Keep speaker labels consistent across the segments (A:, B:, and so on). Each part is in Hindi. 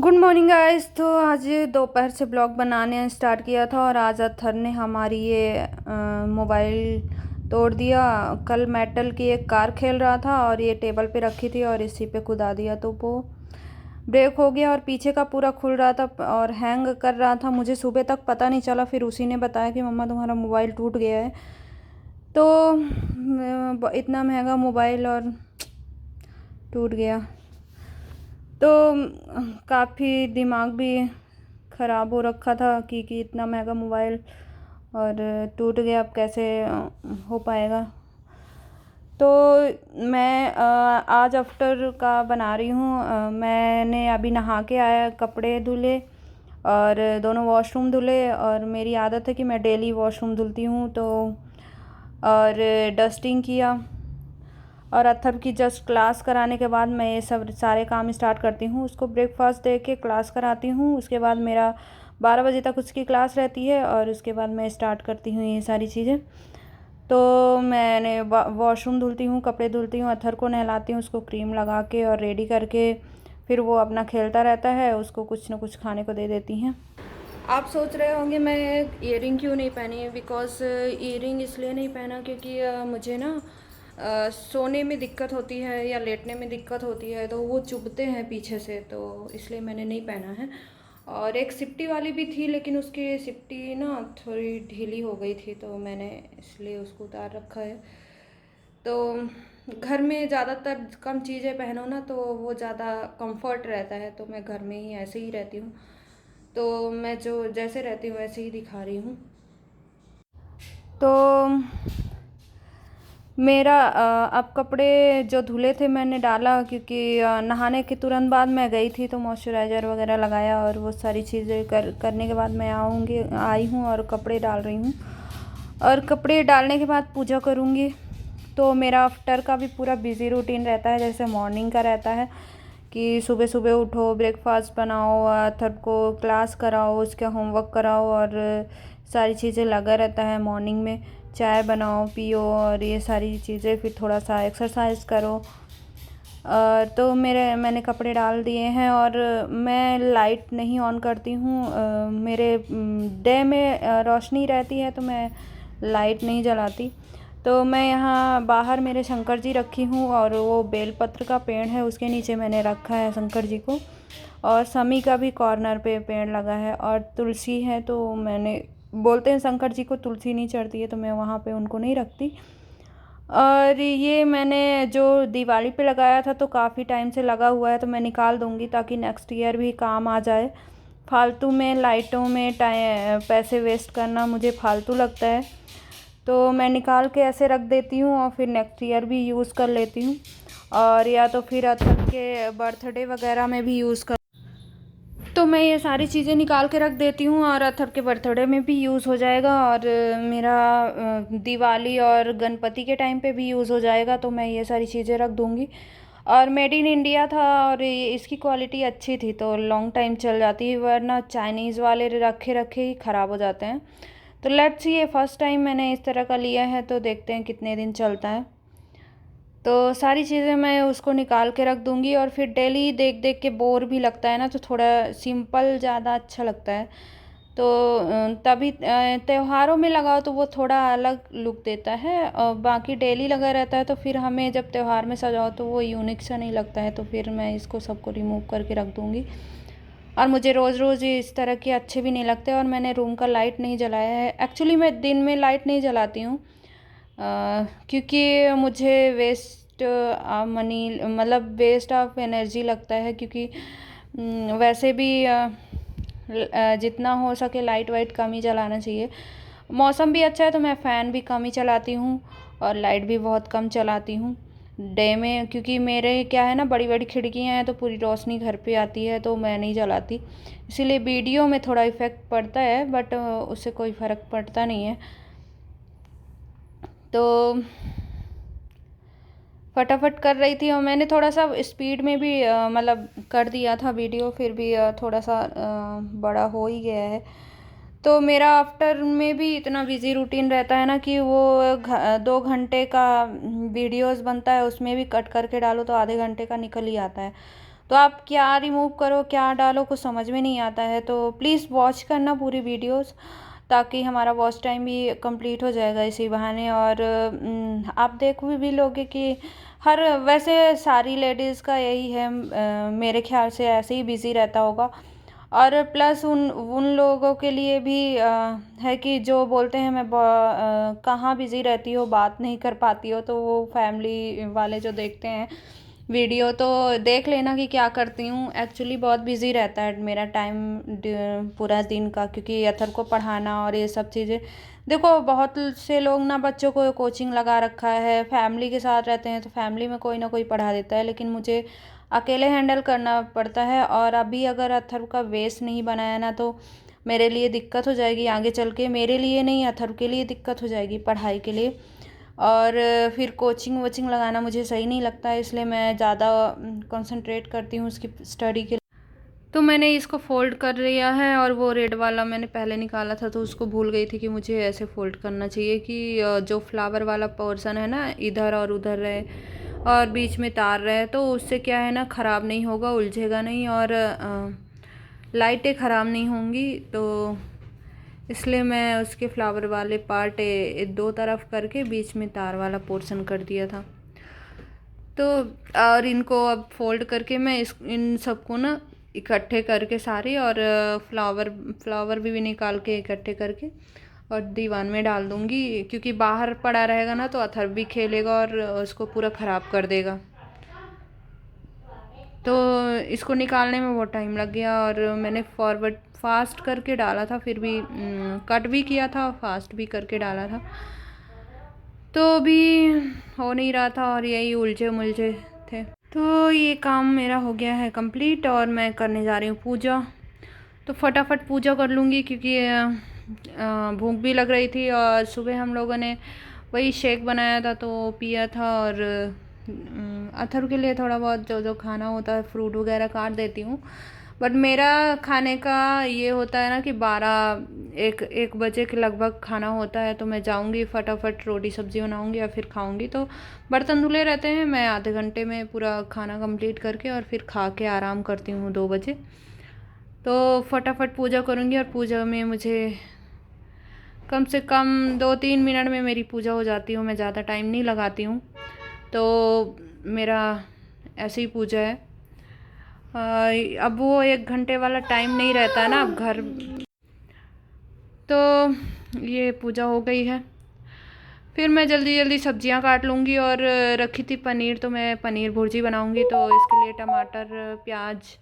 A: Good morning guys. तो आज दोपहर से ब्लॉग बनाने स्टार्ट किया था और आज अत्थर ने हमारी ये मोबाइल तोड़ दिया। कल मेटल की एक कार खेल रहा था और ये टेबल पे रखी थी और इसी पे कुदा दिया, तो वो ब्रेक हो गया और पीछे का पूरा खुल रहा था और हैंग कर रहा था। मुझे सुबह तक पता नहीं चला, फिर उसी ने बताया कि मम्मा तुम्हारा मोबाइल टूट गया है। तो इतना महंगा मोबाइल और टूट गया, तो काफ़ी दिमाग भी ख़राब हो रखा था कि इतना महंगा मोबाइल और टूट गया, अब कैसे हो पाएगा। तो मैं आज आफ्टर का बना रही हूँ। मैंने अभी नहा के आया, कपड़े धुले और दोनों वॉशरूम धुले, और मेरी आदत है कि मैं डेली वॉशरूम धुलती हूँ। तो और डस्टिंग किया और अथर्व की जस्ट क्लास कराने के बाद मैं ये सब सारे काम स्टार्ट करती हूँ। उसको ब्रेकफास्ट दे के क्लास कराती हूँ, उसके बाद मेरा 12 बजे तक उसकी क्लास रहती है और उसके बाद मैं स्टार्ट करती हूँ ये सारी चीज़ें। तो मैंने वॉशरूम धुलती हूँ, कपड़े धुलती हूँ, अथर को नहलाती हूँ, उसको क्रीम लगा के और रेडी करके फिर वो अपना खेलता रहता है। उसको कुछ ना कुछ खाने को दे देती हैं। आप सोच रहे होंगे मैं ईयरिंग क्यों नहीं पहनी, बिकॉज़ ईयरिंग इसलिए नहीं पहना क्योंकि मुझे ना सोने में दिक्कत होती है या लेटने में दिक्कत होती है, तो वो चुभते हैं पीछे से, तो इसलिए मैंने नहीं पहना है। और एक सिप्टी वाली भी थी, लेकिन उसकी सिप्टी ना थोड़ी ढीली हो गई थी, तो मैंने इसलिए उसको उतार रखा है। तो घर में ज़्यादातर कम चीज़ें पहनो ना तो वो ज़्यादा कंफर्ट रहता है, तो मैं घर में ही ऐसे ही रहती हूँ। तो मैं जो जैसे रहती हूँ वैसे ही दिखा रही हूँ। तो मेरा अब कपड़े जो धुले थे मैंने डाला, क्योंकि नहाने के तुरंत बाद मैं गई थी, तो मॉइस्चराइज़र वगैरह लगाया और वो सारी चीज़ें करने के बाद मैं आई हूँ और कपड़े डाल रही हूँ। और कपड़े डालने के बाद पूजा करूँगी। तो मेरा आफ्टर का भी पूरा बिज़ी रूटीन रहता है, जैसे मॉर्निंग का रहता है कि सुबह सुबह उठो, ब्रेकफास्ट बनाओ, थर्ड को क्लास कराओ, उसका होमवर्क कराओ और सारी चीज़ें लगा रहता है। मॉर्निंग में चाय बनाओ पियो और ये सारी चीज़ें, फिर थोड़ा सा एक्सरसाइज करो। तो मैंने कपड़े डाल दिए हैं और मैं लाइट नहीं ऑन करती हूँ। मेरे डे में रोशनी रहती है, तो मैं लाइट नहीं जलाती। तो मैं यहाँ बाहर मेरे शंकर जी रखी हूँ और वो बेलपत्र का पेड़ है, उसके नीचे मैंने रखा है शंकर जी को। और समी का भी कॉर्नर पे पेड़ लगा है और तुलसी है, तो मैंने बोलते हैं शंकर जी को तुलसी नहीं चढ़ती है, तो मैं वहाँ पे उनको नहीं रखती। और ये मैंने जो दिवाली पे लगाया था तो काफ़ी टाइम से लगा हुआ है, तो मैं निकाल दूँगी ताकि नेक्स्ट ईयर भी काम आ जाए। फालतू में लाइटों में पैसे वेस्ट करना मुझे फालतू लगता है, तो मैं निकाल के ऐसे रख देती हूँ और फिर नेक्स्ट ईयर भी यूज़ कर लेती हूँ। और या तो फिर अथर्व के बर्थडे वगैरह में भी यूज़ कर, तो मैं ये सारी चीज़ें निकाल के रख देती हूँ और अथर्व के बर्थडे में भी यूज़ हो जाएगा और मेरा दिवाली और गणपति के टाइम पे भी यूज़ हो जाएगा, तो मैं ये सारी चीज़ें रख दूँगी। और मेड इन इंडिया था और इसकी क्वालिटी अच्छी थी तो लॉन्ग टाइम चल जाती है, वरना चाइनीज़ वाले रखे रखे ही ख़राब हो जाते हैं। तो लेट्स सी, ये फर्स्ट टाइम मैंने इस तरह का लिया है, तो देखते हैं कितने दिन चलता है। तो सारी चीज़ें मैं उसको निकाल के रख दूँगी और फिर डेली देख देख के बोर भी लगता है ना, तो थोड़ा सिंपल ज़्यादा अच्छा लगता है। तो तभी त्योहारों में लगाओ तो वो थोड़ा अलग लुक देता है, और बाकी डेली लगा रहता है तो फिर हमें जब त्यौहार में सजाओ तो वो यूनिक सा नहीं लगता है, तो फिर मैं इसको सबको रिमूव करके रख दूँगी। और मुझे रोज़ रोज़ इस तरह के अच्छे भी नहीं लगते। और मैंने रूम का लाइट नहीं जलाया है। एक्चुअली मैं दिन में लाइट नहीं जलाती हूँ क्योंकि मुझे वेस्ट मनी मतलब वेस्ट ऑफ एनर्जी लगता है, क्योंकि वैसे भी जितना हो सके लाइट वाइट कम ही जलाना चाहिए। मौसम भी अच्छा है तो मैं फ़ैन भी कम ही चलाती हूँ और लाइट भी बहुत कम चलाती हूँ डे में, क्योंकि मेरे क्या है ना, बड़ी बड़ी खिड़कियाँ हैं तो पूरी रोशनी घर पे आती है, तो मैं नहीं जलाती। इसीलिए वीडियो में थोड़ा इफ़ेक्ट पड़ता है, बट उससे कोई फ़र्क पड़ता नहीं है। तो फटाफट कर रही थी और मैंने थोड़ा सा स्पीड में भी मतलब कर दिया था वीडियो, फिर भी थोड़ा सा बड़ा हो ही गया है। तो मेरा आफ्टर में भी इतना बिजी रूटीन रहता है ना कि वो 2 घंटे का वीडियोस बनता है, उसमें भी कट करके डालो तो आधे घंटे का निकल ही आता है। तो आप क्या रिमूव करो क्या डालो कुछ समझ में नहीं आता है। तो प्लीज़ वॉच करना पूरी वीडियोस, ताकि हमारा वॉच टाइम भी कंप्लीट हो जाएगा इसी बहाने। और आप देख भी लोगे कि हर वैसे सारी लेडीज़ का यही है, मेरे ख्याल से ऐसे ही बिज़ी रहता होगा। और प्लस उन उन लोगों के लिए भी है कि जो बोलते हैं मैं कहाँ बिज़ी रहती हो, बात नहीं कर पाती हो, तो वो फैमिली वाले जो देखते हैं वीडियो तो देख लेना कि क्या करती हूँ। एक्चुअली बहुत बिज़ी रहता है मेरा टाइम पूरा दिन का, क्योंकि अथर को पढ़ाना और ये सब चीज़ें। देखो बहुत से लोग ना बच्चों को कोचिंग लगा रखा है, फैमिली के साथ रहते हैं तो फैमिली में कोई ना कोई पढ़ा देता है, लेकिन मुझे अकेले हैंडल करना पड़ता है। और अभी अगर अथर्व का बेस नहीं बनाया ना तो मेरे लिए दिक्कत हो जाएगी आगे चल के, मेरे लिए नहीं अथर्व के लिए दिक्कत हो जाएगी पढ़ाई के लिए। और फिर कोचिंग वोचिंग लगाना मुझे सही नहीं लगता है, इसलिए मैं ज़्यादा कंसंट्रेट करती हूँ उसकी स्टडी के लिए। तो मैंने इसको फ़ोल्ड कर लिया है, और वो रेड वाला मैंने पहले निकाला था तो उसको भूल गई थी कि मुझे ऐसे फ़ोल्ड करना चाहिए कि जो फ्लावर वाला पोर्शन है ना इधर और उधर रहे और बीच में तार रहे, तो उससे क्या है ना ख़राब नहीं होगा, उलझेगा नहीं और लाइटें ख़राब नहीं होंगी। तो इसलिए मैं उसके फ्लावर वाले पार्ट दो तरफ करके बीच में तार वाला पोर्शन कर दिया था। तो और इनको अब फोल्ड करके मैं इन सबको ना इकट्ठे करके सारे, और फ्लावर भी निकाल के इकट्ठे करके और दीवान में डाल दूँगी, क्योंकि बाहर पड़ा रहेगा ना तो अथर्व भी खेलेगा और उसको पूरा ख़राब कर देगा। तो इसको निकालने में बहुत टाइम लग गया, और मैंने फॉरवर्ड फास्ट करके डाला था, फिर भी कट भी किया था, फास्ट भी करके डाला था, तो भी हो नहीं रहा था और यही उलझे मुलझे थे। तो ये काम मेरा हो गया है कंप्लीट, और मैं करने जा रही हूँ पूजा। तो फटाफट पूजा कर लूँगी, क्योंकि भूख भी लग रही थी, और सुबह हम लोगों ने वही शेक बनाया था तो पिया था। और अथर्व के लिए थोड़ा बहुत जो जो खाना होता है फ्रूट वगैरह काट देती हूँ। बट मेरा खाने का ये होता है ना कि 1 बजे के लगभग खाना होता है, तो मैं जाऊँगी फटाफट रोटी सब्ज़ी बनाऊँगी या फिर खाऊँगी। तो बर्तन धुले रहते हैं, मैं आधे घंटे में पूरा खाना कंप्लीट करके और फिर खा के आराम करती हूँ 2 बजे। तो फटाफट पूजा करूँगी, और पूजा में मुझे कम से कम 2-3 मिनट में मेरी पूजा हो जाती हूँ, मैं ज़्यादा टाइम नहीं लगाती हूँ। तो मेरा ऐसे ही पूजा है। अब वो 1 घंटे वाला टाइम नहीं रहता ना अब घर। तो ये पूजा हो गई है, फिर मैं जल्दी जल्दी सब्जियां काट लूँगी। और रखी थी पनीर, तो मैं पनीर भुर्जी बनाऊँगी, तो इसके लिए टमाटर प्याज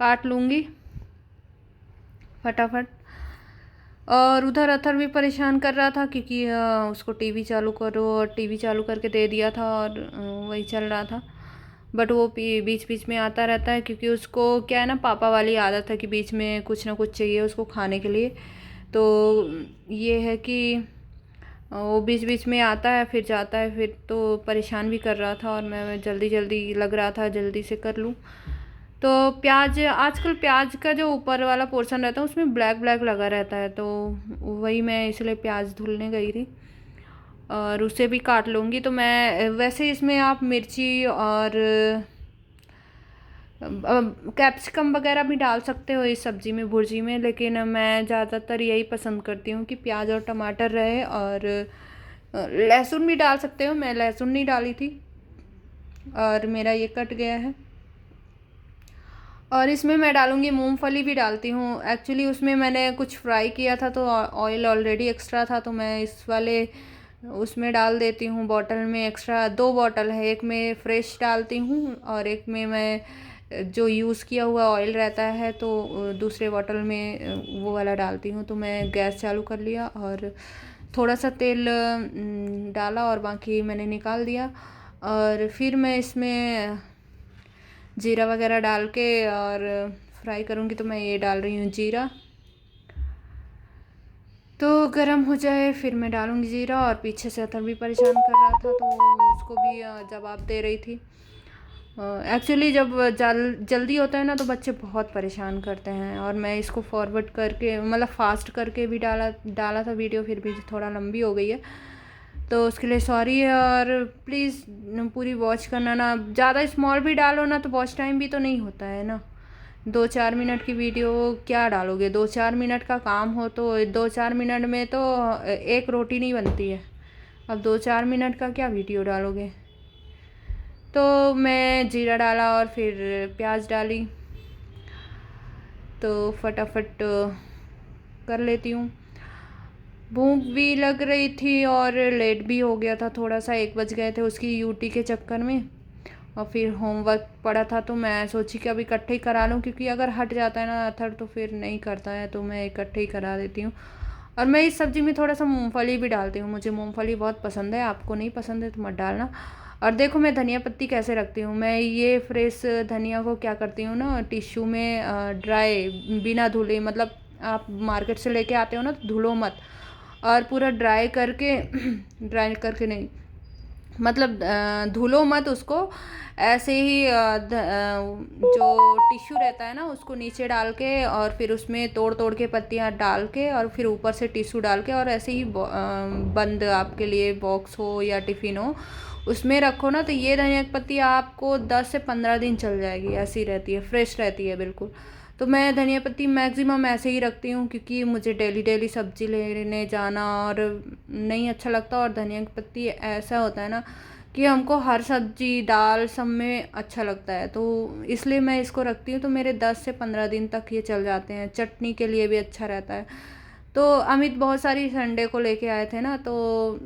A: काट लूँगी फटाफट। और उधर अथर भी परेशान कर रहा था, क्योंकि उसको टीवी चालू करो, और टीवी चालू करके दे दिया था और वही चल रहा था। बट वो बीच बीच में आता रहता है, क्योंकि उसको क्या है ना पापा वाली आदत है कि बीच में कुछ ना कुछ चाहिए उसको खाने के लिए। तो ये है कि वो बीच बीच में आता है फिर जाता है, फिर तो परेशान भी कर रहा था, और मैं जल्दी जल्दी लग रहा था जल्दी से कर लूँ। तो प्याज, आजकल प्याज का जो ऊपर वाला पोर्शन रहता है उसमें ब्लैक ब्लैक लगा रहता है, तो वही मैं इसलिए प्याज धुलने गई थी, और उसे भी काट लूँगी। तो मैं वैसे इसमें आप मिर्ची और कैप्सिकम वगैरह भी डाल सकते हो इस सब्ज़ी में भुर्जी में, लेकिन मैं ज़्यादातर यही पसंद करती हूँ कि प्याज और टमाटर रहे। और लहसुन भी डाल सकते हो, मैं लहसुन नहीं डाली थी, और मेरा ये कट गया है। और इसमें मैं डालूँगी मूंगफली भी डालती हूँ। एक्चुअली उसमें मैंने कुछ फ्राई किया था तो ऑयल ऑलरेडी एक्स्ट्रा था, तो मैं इस वाले उसमें डाल देती हूँ बॉटल में। एक्स्ट्रा 2 बॉटल है, एक में फ्रेश डालती हूँ और एक में मैं जो यूज़ किया हुआ ऑयल रहता है तो दूसरे बॉटल में वो वाला डालती हूँ। तो मैं गैस चालू कर लिया और थोड़ा सा तेल डाला और बाकी मैंने निकाल दिया। और फिर मैं इसमें जीरा वगैरह डाल के और फ्राई करूँगी। तो मैं ये डाल रही हूँ जीरा, तो गरम हो जाए फिर मैं डालूँगी जीरा। और पीछे से अथर भी परेशान कर रहा था तो उसको भी जवाब दे रही थी। एक्चुअली जब जल्दी होता है ना तो बच्चे बहुत परेशान करते हैं। और मैं इसको फॉरवर्ड करके मतलब फ़ास्ट करके भी डाला था वीडियो, फिर भी थोड़ा लंबी हो गई है। तो उसके लिए सॉरी। और प्लीज़ पूरी वॉच करना ना, ज़्यादा स्मॉल भी डालो ना तो वॉच टाइम भी तो नहीं होता है ना। 2-4 मिनट की वीडियो क्या डालोगे? 2-4 मिनट का काम हो तो 2-4 मिनट में तो एक रोटी नहीं बनती है। अब 2-4 मिनट का क्या वीडियो डालोगे? तो मैं जीरा डाला और फिर प्याज डाली, तो फटाफट कर लेती हूँ। भूख भी लग रही थी और लेट भी हो गया था थोड़ा सा, 1 बज गए थे उसकी यूटी के चक्कर में। और फिर होमवर्क पड़ा था तो मैं सोची कि अब इकट्ठे ही करा लूँ, क्योंकि अगर हट जाता है ना अथर तो फिर नहीं करता है, तो मैं इकट्ठे ही करा देती हूँ। और मैं इस सब्ज़ी में थोड़ा सा मूंगफली भी डालती हूँ, मुझे मूंगफली बहुत पसंद है। आपको नहीं पसंद है तो मत डालना। और देखो मैं धनिया पत्ती कैसे रखती हूँ। मैं ये फ्रेश धनिया को क्या करती हूँ ना, टिश्यू में ड्राई, बिना धुले, मतलब आप मार्केट से लेके आते हो ना तो धुलो मत, और पूरा ड्राई करके ड्राई करके नहीं, मतलब धुलो मत उसको, ऐसे ही जो टिश्यू रहता है ना उसको नीचे डाल के और फिर उसमें तोड़ तोड़ के पत्तियाँ डाल के और फिर ऊपर से टिश्यू डाल के और ऐसे ही बंद आपके लिए बॉक्स हो या टिफ़िन हो उसमें रखो ना, तो ये धनिया की पत्ती आपको 10 से 15 दिन चल जाएगी। ऐसी रहती है, फ्रेश रहती है बिल्कुल। तो मैं धनिया पत्ती मैक्सिमम ऐसे ही रखती हूँ, क्योंकि मुझे डेली डेली सब्ज़ी लेने जाना और नहीं अच्छा लगता। और धनिया की पत्ती ऐसा होता है ना कि हमको हर सब्ज़ी दाल सब में अच्छा लगता है, तो इसलिए मैं इसको रखती हूँ। तो मेरे 10 से 15 दिन तक ये चल जाते हैं, चटनी के लिए भी अच्छा रहता है। तो अमित बहुत सारी संडे को लेके आए थे ना, तो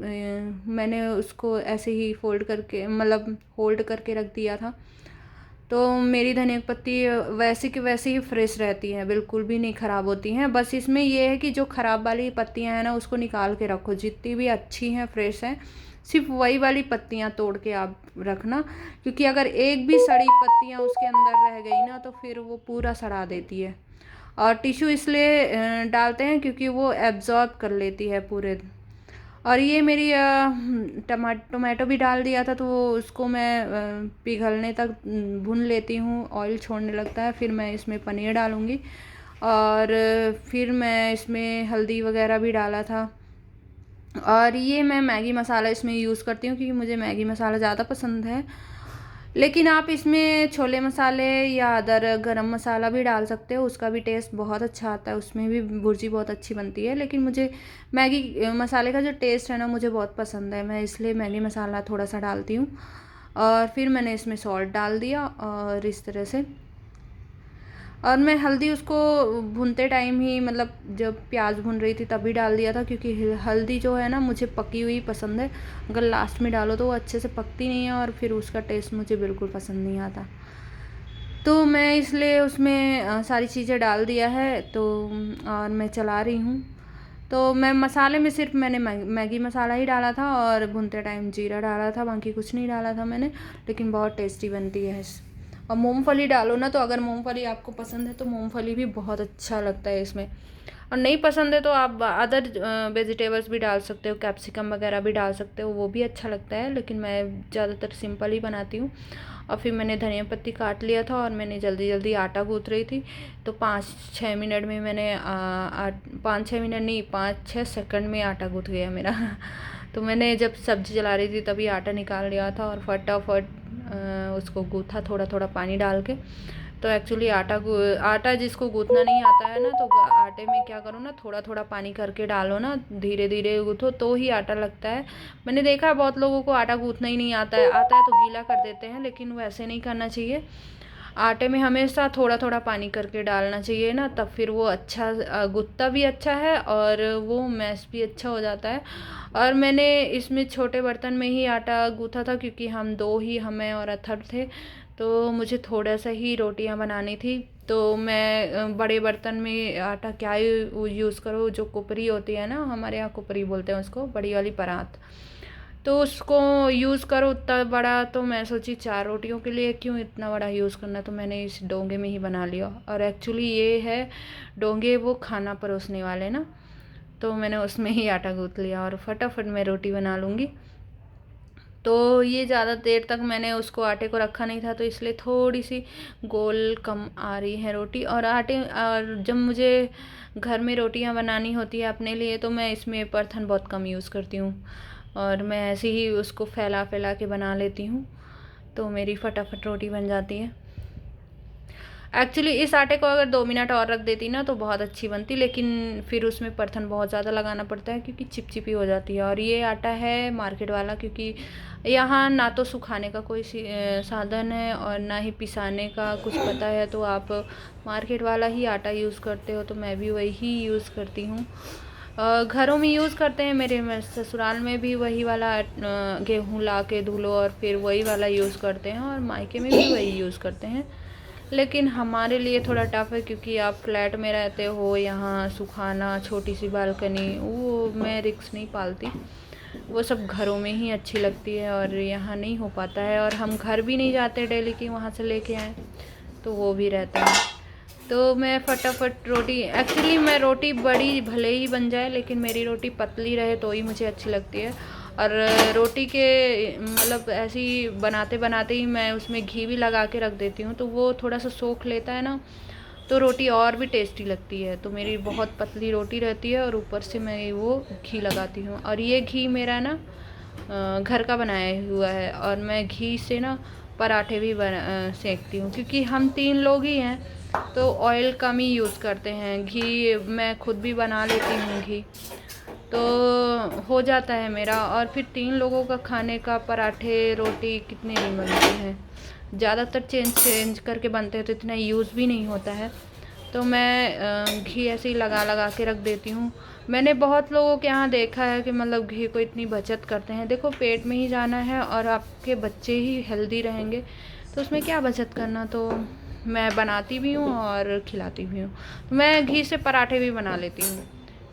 A: मैंने उसको ऐसे ही फोल्ड करके, मतलब होल्ड करके रख दिया था। तो मेरी धनिया की पत्ती वैसे की वैसे ही फ्रेश रहती हैं, बिल्कुल भी नहीं ख़राब होती हैं। बस इसमें ये है कि जो ख़राब वाली पत्तियां हैं ना उसको निकाल के रखो, जितनी भी अच्छी हैं फ्रेश हैं सिर्फ वही वाली पत्तियां तोड़ के आप रखना, क्योंकि अगर एक भी सड़ी पत्तियां उसके अंदर रह गई ना तो फिर वो पूरा सड़ा देती है। और टिश्यू इसलिए डालते हैं क्योंकि वो एब्जॉर्ब कर लेती है पूरे। और ये मेरी टोमेटो भी डाल दिया था, तो वो उसको मैं पिघलने तक भून लेती हूँ, ऑयल छोड़ने लगता है। फिर मैं इसमें पनीर डालूँगी और फिर मैं इसमें हल्दी वगैरह भी डाला था। और ये मैं मैगी मसाला इसमें यूज़ करती हूँ, क्योंकि मुझे मैगी मसाला ज़्यादा पसंद है। लेकिन आप इसमें छोले मसाले या अदर गरम मसाला भी डाल सकते हो, उसका भी टेस्ट बहुत अच्छा आता है, उसमें भी भुर्जी बहुत अच्छी बनती है। लेकिन मुझे मैगी मसाले का जो टेस्ट है ना मुझे बहुत पसंद है, मैं इसलिए मैगी मसाला थोड़ा सा डालती हूँ। और फिर मैंने इसमें सॉल्ट डाल दिया और इस तरह से। और मैं हल्दी उसको भूनते टाइम ही, मतलब जब प्याज भून रही थी तभी डाल दिया था, क्योंकि हल्दी जो है ना मुझे पकी हुई पसंद है। अगर लास्ट में डालो तो वो अच्छे से पकती नहीं है और फिर उसका टेस्ट मुझे बिल्कुल पसंद नहीं आता। तो मैं इसलिए उसमें सारी चीज़ें डाल दिया है। तो और मैं चला रही हूँ। तो मैं मसाले में सिर्फ मैंने मैगी मसाला ही डाला था और भूनते टाइम जीरा डाला था, बाकी कुछ नहीं डाला था मैंने। लेकिन बहुत टेस्टी बनती है। और मूंगफली डालो ना, तो अगर मूंगफली आपको पसंद है तो मूंगफली भी बहुत अच्छा लगता है इसमें। और नहीं पसंद है तो आप अदर वेजिटेबल्स भी डाल सकते हो, कैप्सिकम वगैरह भी डाल सकते हो, वो भी अच्छा लगता है। लेकिन मैं ज़्यादातर सिंपल ही बनाती हूँ। और फिर मैंने धनिया पत्ती काट लिया था और मैंने जल्दी जल्दी आटा गूँथ रही थी, तो 5-6 मिनट में मैंने 5-6 मिनट नहीं, 5-6 सेकंड में आटा गूँथ गया मेरा। तो मैंने जब सब्ज़ी चला रही थी तभी आटा निकाल लिया था और फटाफट उसको गूँथा थोड़ा थोड़ा पानी डाल के। तो एक्चुअली आटा जिसको गूँथना नहीं आता है ना, तो आटे में क्या करो ना, थोड़ा थोड़ा पानी करके डालो ना, धीरे धीरे गूँथो तो ही आटा लगता है। मैंने देखा है बहुत लोगों को आटा गूँथना ही नहीं आता है, आता है तो गीला कर देते हैं, लेकिन वैसे नहीं करना चाहिए। आटे में हमेशा थोड़ा थोड़ा पानी करके डालना चाहिए ना, तब फिर वो अच्छा गुत्ता भी अच्छा है और वो मैश भी अच्छा हो जाता है। और मैंने इसमें छोटे बर्तन में ही आटा गूँथा था, क्योंकि हम दो ही, हमें और अथर थे, तो मुझे थोड़ा सा ही रोटियां बनानी थी। तो मैं बड़े बर्तन में आटा क्या यूज़ करो, जो कुपरी होती है ना, हमारे यहाँ कुपरी बोलते हैं उसको, बड़ी वाली परात, तो उसको यूज़ करो उतना बड़ा। तो मैं सोची 4 रोटियों के लिए क्यों इतना बड़ा यूज़ करना, तो मैंने इस डोंगे में ही बना लिया। और एक्चुअली ये है डोंगे वो खाना परोसने वाले ना, तो मैंने उसमें ही आटा गूँथ लिया और फटाफट मैं रोटी बना लूँगी। तो ये ज़्यादा देर तक मैंने उसको आटे को रखा नहीं था, तो इसलिए थोड़ी सी गोल कम आ रही है रोटी। और जब मुझे घर में रोटियां बनानी होती है अपने लिए, तो मैं इसमें बर्तन बहुत कम यूज़ करती हूँ। और मैं ऐसे ही उसको फैला फैला के बना लेती हूँ, तो मेरी फटाफट रोटी बन जाती है। एक्चुअली इस आटे को अगर 2 मिनट और रख देती ना तो बहुत अच्छी बनती, लेकिन फिर उसमें परथन बहुत ज़्यादा लगाना पड़ता है क्योंकि चिपचिपी हो जाती है। और ये आटा है मार्केट वाला, क्योंकि यहाँ ना तो सुखाने का कोई साधन है और ना ही पिसाने का कुछ पता है, तो आप मार्केट वाला ही आटा यूज़ करते हो, तो मैं भी वही यूज़ करती हूँ। घरों में यूज़ करते हैं, मेरे ससुराल में भी वही वाला गेहूँ ला के धुलो और फिर वही वाला यूज़ करते हैं, और मायके में भी वही यूज़ करते हैं। लेकिन हमारे लिए थोड़ा टफ है क्योंकि आप फ्लैट में रहते हो, यहाँ सुखाना, छोटी सी बालकनी, वो मैं रिस्क नहीं पालती। वो सब घरों में ही अच्छी लगती है और यहाँ नहीं हो पाता है, और हम घर भी नहीं जाते डेली कि वहाँ से लेके आएँ, तो वो भी रहता है। तो मैं फटाफट रोटी, एक्चुअली मैं रोटी बड़ी भले ही बन जाए लेकिन मेरी रोटी पतली रहे तो ही मुझे अच्छी लगती है। और रोटी के मतलब ऐसी बनाते बनाते ही मैं उसमें घी भी लगा के रख देती हूँ, तो वो थोड़ा सा सोख लेता है ना, तो रोटी और भी टेस्टी लगती है। तो मेरी बहुत पतली रोटी रहती है और ऊपर से मैं वो घी लगाती हूँ। और ये घी मेरा ना घर का बनाया हुआ है, और मैं घी से ना पराठे भी सेकती हूँ, क्योंकि हम 3 लोग ही हैं तो ऑयल कम ही यूज़ करते हैं। घी मैं खुद भी बना लेती हूँ घी, तो हो जाता है मेरा। और फिर 3 लोगों का खाने का पराठे रोटी कितने दिन बनते हैं, ज़्यादातर चेंज करके बनते हैं तो इतना यूज़ भी नहीं होता है। तो मैं घी ऐसे ही लगा लगा के रख देती हूँ। मैंने बहुत लोगों के यहाँ देखा है कि मतलब घी को इतनी बचत करते हैं। देखो पेट में ही जाना है और आपके बच्चे ही हेल्दी रहेंगे, तो उसमें क्या बचत करना। तो मैं बनाती भी हूँ और खिलाती भी हूँ। तो मैं घी से पराठे भी बना लेती हूँ।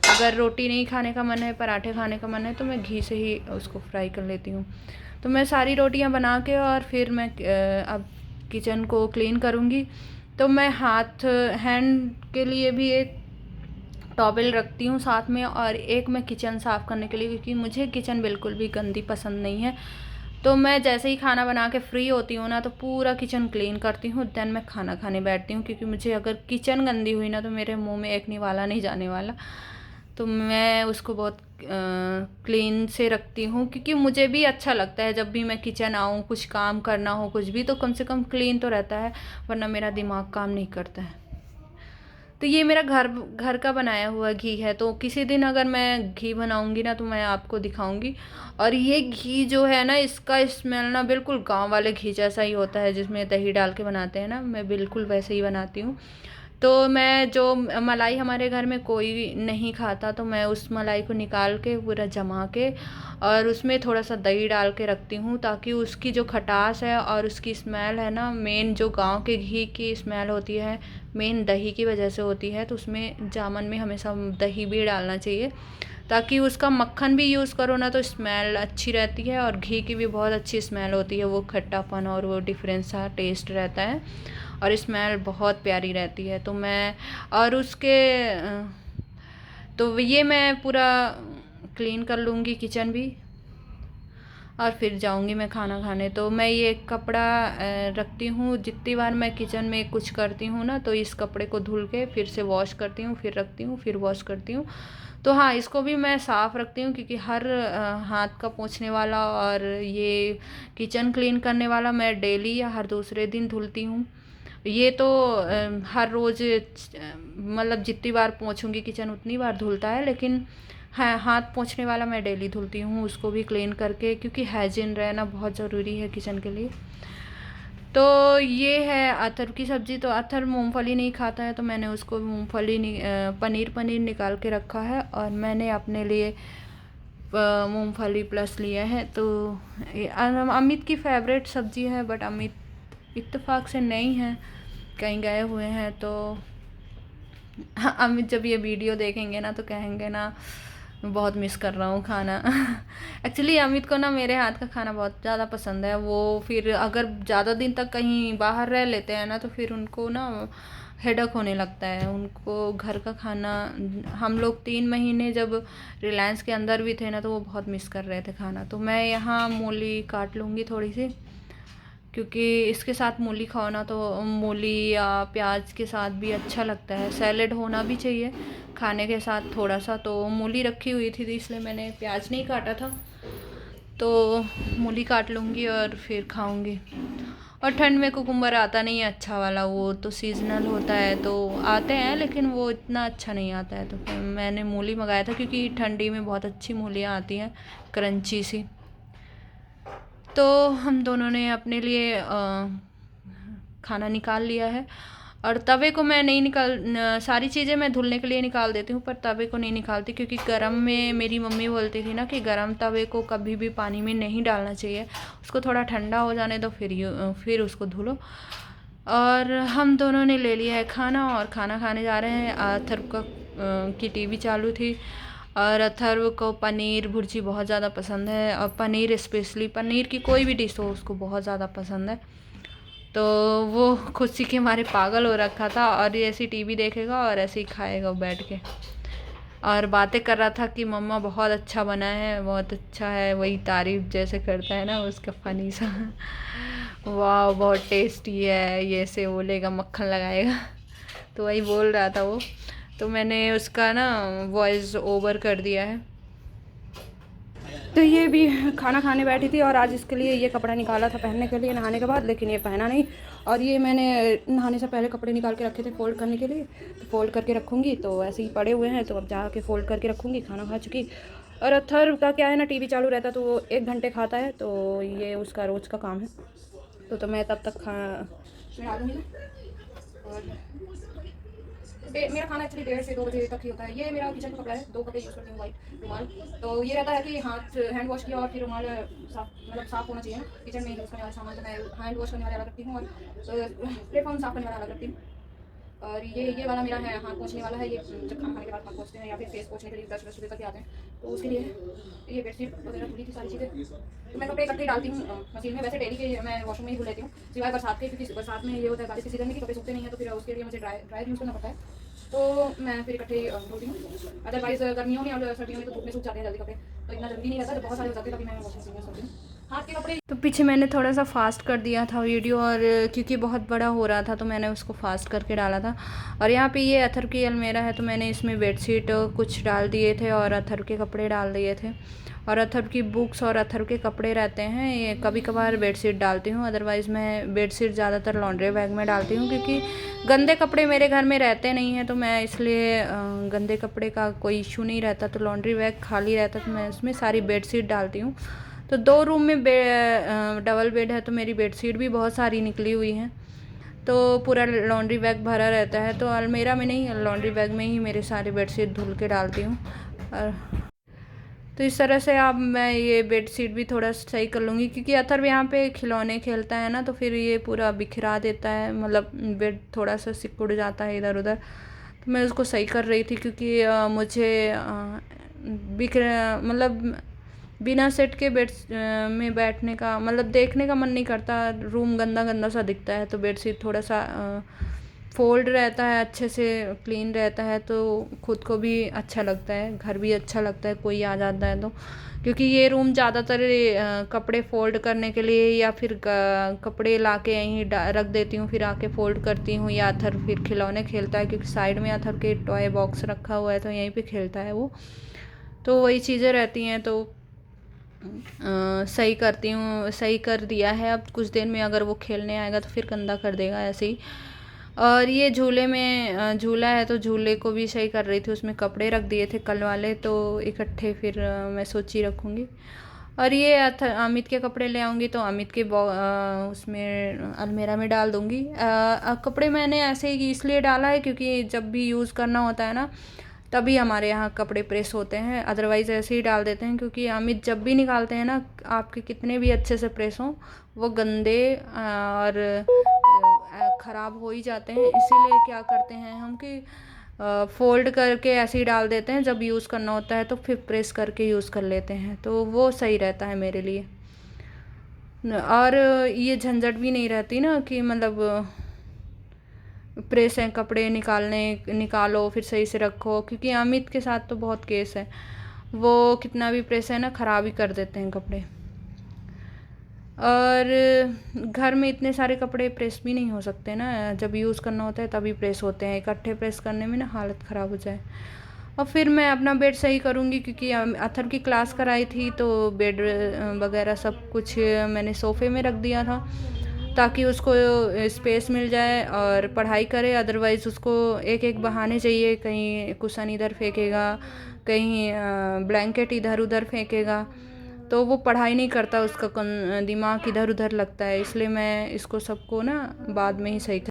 A: अगर रोटी नहीं खाने का मन है, पराठे खाने का मन है, तो मैं घी से ही उसको फ्राई कर लेती हूँ। तो मैं सारी रोटियाँ बना के और फिर मैं अब किचन को क्लीन करूँगी। तो मैं हैंड के लिए भी एक टॉवेल रखती हूँ साथ में, और एक मैं किचन साफ़ करने के लिए, क्योंकि मुझे किचन बिल्कुल भी गंदी पसंद नहीं है। तो मैं जैसे ही खाना बना के फ्री होती हूँ ना, तो पूरा किचन क्लीन करती हूँ, देन मैं खाना खाने बैठती हूँ। क्योंकि मुझे अगर किचन गंदी हुई ना तो मेरे मुंह में एक निवाला नहीं जाने वाला। तो मैं उसको बहुत क्लीन से रखती हूँ, क्योंकि मुझे भी अच्छा लगता है जब भी मैं किचन आऊँ, कुछ काम करना हो कुछ भी, तो कम से कम क्लीन तो रहता है, वरना मेरा दिमाग काम नहीं करता है। तो ये मेरा घर का बनाया हुआ घी है। तो किसी दिन अगर मैं घी बनाऊंगी ना तो मैं आपको दिखाऊंगी। और ये घी जो है ना, इसका स्मेल ना बिल्कुल गांव वाले घी जैसा ही होता है, जिसमें दही डाल के बनाते हैं ना, मैं बिल्कुल वैसे ही बनाती हूँ। तो मैं जो मलाई हमारे घर में कोई नहीं खाता, तो मैं उस मलाई को निकाल के पूरा जमा के और उसमें थोड़ा सा दही डाल के रखती हूँ, ताकि उसकी जो खटास है और उसकी स्मेल है ना, मेन जो गांव के घी की स्मेल होती है मेन दही की वजह से होती है। तो उसमें जामन में हमेशा दही भी डालना चाहिए, ताकि उसका मक्खन भी यूज़ करो ना तो स्मेल अच्छी रहती है, और घी की भी बहुत अच्छी स्मेल होती है। वो खट्टापन और वो डिफरेंट सा टेस्ट रहता है और स्मेल बहुत प्यारी रहती है। तो मैं और उसके तो ये मैं पूरा क्लीन कर लूँगी किचन भी, और फिर जाऊंगी मैं खाना खाने। तो मैं ये कपड़ा रखती हूँ, जितनी बार मैं किचन में कुछ करती हूँ ना, तो इस कपड़े को धुल के फिर से वॉश करती हूँ, फिर रखती हूँ, फिर वॉश करती हूँ। तो हाँ, इसको भी मैं साफ़ रखती हूँ, क्योंकि हर हाथ का पोंछने वाला और ये किचन क्लीन करने वाला मैं डेली या हर दूसरे दिन धुलती हूँ। ये तो हर रोज़ मतलब जितनी बार पोंछूंगी किचन उतनी बार धुलता है, लेकिन हाँ, हाथ पोंछने वाला मैं डेली धुलती हूँ, उसको भी क्लीन करके, क्योंकि हाइजीन रहना बहुत ज़रूरी है किचन के लिए। तो ये है अरहर की सब्ज़ी। तो अरहर मूंगफली नहीं खाता है, तो मैंने उसको मूंगफली पनीर निकाल के रखा है, और मैंने अपने लिए मूंगफली प्लस लिया है। तो अमित की फेवरेट सब्ज़ी है, बट अमित इत्तेफाक से नहीं है, कहीं गए हुए हैं। तो अमित जब ये वीडियो देखेंगे ना तो कहेंगे ना बहुत मिस कर रहा हूँ खाना। एक्चुअली अमित को ना मेरे हाथ का खाना बहुत ज़्यादा पसंद है। वो फिर अगर ज़्यादा दिन तक कहीं बाहर रह लेते हैं ना, तो फिर उनको ना हेडेक होने लगता है। उनको घर का खाना, हम लोग 3 महीने जब रिलायंस के अंदर भी थे ना, तो वो बहुत मिस कर रहे थे खाना। तो मैं यहाँ मूली काट लूँगी थोड़ी सी, क्योंकि इसके साथ मूली खाओ ना तो मूली या प्याज के साथ भी अच्छा लगता है। सैलेड होना भी चाहिए खाने के साथ थोड़ा सा। तो मूली रखी हुई थी, इसलिए मैंने प्याज नहीं काटा था। तो मूली काट लूँगी और फिर खाऊँगी। और ठंड में कुकुम्बर आता नहीं है अच्छा वाला, वो तो सीजनल होता है, तो आते हैं लेकिन वो इतना अच्छा नहीं आता है। तो फिर मैंने मूली मंगाया था क्योंकि ठंडी में बहुत अच्छी मूलियाँ आती हैं, क्रंची सी। तो हम दोनों ने अपने लिए खाना निकाल लिया है। और तवे को मैं नहीं सारी चीज़ें मैं धुलने के लिए निकाल देती हूँ, पर तवे को नहीं निकालती क्योंकि गरम में मेरी मम्मी बोलती थी ना कि गरम तवे को कभी भी पानी में नहीं डालना चाहिए, उसको थोड़ा ठंडा हो जाने दो, फिर उसको धुलो। और हम दोनों ने ले लिया है खाना और खाना खाने जा रहे हैं। अथर्व की टीवी चालू थी और अथर्व को पनीर भुर्जी बहुत ज़्यादा पसंद है, और पनीर स्पेशली पनीर की कोई भी डिश हो उसको बहुत ज़्यादा पसंद है। तो वो खुशी के मारे पागल हो रखा था और ये ऐसी टीवी देखेगा और ऐसे ही खाएगा बैठ के, और बातें कर रहा था कि मम्मा बहुत अच्छा बना है, बहुत अच्छा है, वही तारीफ जैसे करता है ना उसका फनी सा वाह बहुत टेस्टी है, ये से बोलेगा, मक्खन लगाएगा तो वही बोल रहा था वो। तो मैंने उसका ना वॉइस ओवर कर दिया है। तो ये भी खाना खाने बैठी थी और आज इसके लिए ये कपड़ा निकाला था पहनने के लिए नहाने के बाद, लेकिन ये पहना नहीं। और ये मैंने नहाने से पहले कपड़े निकाल के रखे थे फोल्ड करने के लिए, तो फोल्ड करके रखूँगी, तो ऐसे ही पड़े हुए हैं, तो अब जाके फ़ोल्ड करके रखूँगी। खाना खा चुकी। और अथर्व का क्या है ना, टीवी चालू रहता तो वो 1 घंटे खाता है, तो ये उसका रोज़ का काम है। तो मैं तब तक खा लूँगी ना। और मेरा खाना एक्चुअली 1:30 से 2 बजे तक ही होता है। ये मेरा किचन का कपड़ा है, 2 कपड़े यूज़ करती हूँ, वाइट रुमाल। तो ये रहता है कि हाथ हैंड वॉश किया और फिर रुमाल साफ़ होना चाहिए ना किचन में यूज़ करने वाला सामान, तो मैं हैंड वॉश करने वाला अलग रखती हूँ और प्लेटफॉर्म साफ़ करने वाला अलग रखती हूँ। और ये वाला मेरा है हाथ पोंछने वाला है, ये जब खाना खाने के बाद हाथ पोंछते हैं या फिर फेस पोंछने के लिए ब्रश करके आते हैं, तो उसके लिए ये बेडशीट वगैरह धुली थी सारी चीज़ें। तो मैं कपड़े इकट्ठे डालती हूँ मशीन में, वैसे डेली के मैं वॉशरूम में ही धुल लेती हूँ, सिवाय बरसात के, क्योंकि बरसात में ये होता है बारिश के सीजन में कि कपड़े सूखते नहीं है, तो फिर उसके लिए मुझे ड्रायर यूज़ करना पड़ता है, तो मैं फिर इकट्ठे धोती हूँ। अदरवाइज गर्मियों में और सर्दियों में तो धूप में सूख जाते हैं जल्दी कपड़े, तो इतना जल्दी नहीं रहता, जब बहुत सारे हो जाते हैं तभी मैं वॉशिंग मशीन यूज़ करती हूँ। हाथ के कपड़े तो पीछे मैंने थोड़ा सा फास्ट कर दिया था वीडियो, और क्योंकि बहुत बड़ा हो रहा था तो मैंने उसको फास्ट करके डाला था। और यहाँ पे ये अथर्व की अलमेरा है, तो मैंने इसमें बेडशीट कुछ डाल दिए थे और अथर्व के कपड़े डाल दिए थे, और अथर्व की बुक्स और अथर्व के कपड़े रहते हैं, ये कभी कभार बेडशीट डालती हूँ। अदरवाइज़ मैं बेडशीट ज़्यादातर लॉन्ड्री बैग में डालती हूँ, क्योंकि गंदे कपड़े मेरे घर में रहते नहीं हैं, तो मैं इसलिए गंदे कपड़े का कोई इशू नहीं रहता, तो लॉन्ड्री बैग खाली रहता तो मैं उसमें सारी बेडशीट डालती हूँ। तो 2 रूम में डबल बेड है, तो मेरी बेडशीट भी बहुत सारी निकली हुई हैं, तो पूरा लॉन्ड्री बैग भरा रहता है, तो अलमीरा में नहीं, लॉन्ड्री बैग में ही मेरे सारे बेडशीट धुल के डालती हूँ। और तो इस तरह से अब मैं ये बेडशीट भी थोड़ा सही कर लूँगी, क्योंकि अथर्व यहाँ पे खिलौने खेलता है ना, तो फिर ये पूरा बिखरा देता है, मतलब बेड थोड़ा सा सिकुड़ जाता है इधर उधर, तो मैं उसको सही कर रही थी, क्योंकि मुझे मतलब बिना सेट के बेड में बैठने का, मतलब देखने का मन नहीं करता, रूम गंदा गंदा सा दिखता है, तो बेडशीट थोड़ा सा फोल्ड रहता है, अच्छे से क्लीन रहता है, तो खुद को भी अच्छा लगता है, घर भी अच्छा लगता है, कोई आ जाता है तो। क्योंकि ये रूम ज़्यादातर कपड़े फ़ोल्ड करने के लिए, या फिर कपड़े लाके यहीं रख देती हूँ, फिर आके फ़ोल्ड करती हूँ, या अथर्व फिर खिलौने खेलता है, क्योंकि साइड में अथर्व के टॉय बॉक्स रखा हुआ है, तो यहीं पे खेलता है वो, तो वही चीज़ें रहती हैं, तो सही करती हूँ, सही कर दिया है। अब कुछ देर में अगर वो खेलने आएगा तो फिर गंदा कर देगा ऐसे ही। और ये झूले में झूला है, तो झूले को भी सही कर रही थी, उसमें कपड़े रख दिए थे कल वाले, तो इकट्ठे फिर मैं सोची रखूँगी। और ये अमित के कपड़े ले आऊँगी, तो अमित के उसमें अलमीरा में डाल दूँगी। कपड़े मैंने ऐसे ही इसलिए डाला है क्योंकि जब भी यूज़ करना होता है ना, तभी हमारे यहाँ कपड़े प्रेस होते हैं, अदरवाइज़ ऐसे ही डाल देते हैं, क्योंकि अमित जब भी निकालते हैं ना, आपके कितने भी अच्छे से प्रेस हों, वो गंदे और ख़राब हो ही जाते हैं। इसीलिए क्या करते हैं हम कि फ़ोल्ड करके ऐसे ही डाल देते हैं, जब यूज़ करना होता है तो फिर प्रेस करके यूज़ कर लेते हैं, तो वो सही रहता है मेरे लिए। और ये झंझट भी नहीं रहती ना कि मतलब प्रेस हैं कपड़े निकालो फिर सही से रखो, क्योंकि अमित के साथ तो बहुत केस है, वो कितना भी प्रेस है ना, ख़राब ही कर देते हैं कपड़े। और घर में इतने सारे कपड़े प्रेस भी नहीं हो सकते ना, जब यूज़ करना होता है तभी प्रेस होते हैं, इकट्ठे प्रेस करने में ना हालत ख़राब हो जाए। और फिर मैं अपना बेड सही करूँगी, क्योंकि अथर्व की क्लास कराई थी तो बेड वगैरह सब कुछ मैंने सोफ़े में रख दिया था ताकि उसको स्पेस मिल जाए और पढ़ाई करे। अदरवाइज़ उसको एक एक बहाने चाहिए, कहीं कुशन इधर फेंकेगा, कहीं ब्लैंकेट इधर उधर फेंकेगा, तो वो पढ़ाई नहीं करता, उसका दिमाग इधर उधर लगता है। इसलिए मैं इसको सबको ना बाद में ही सही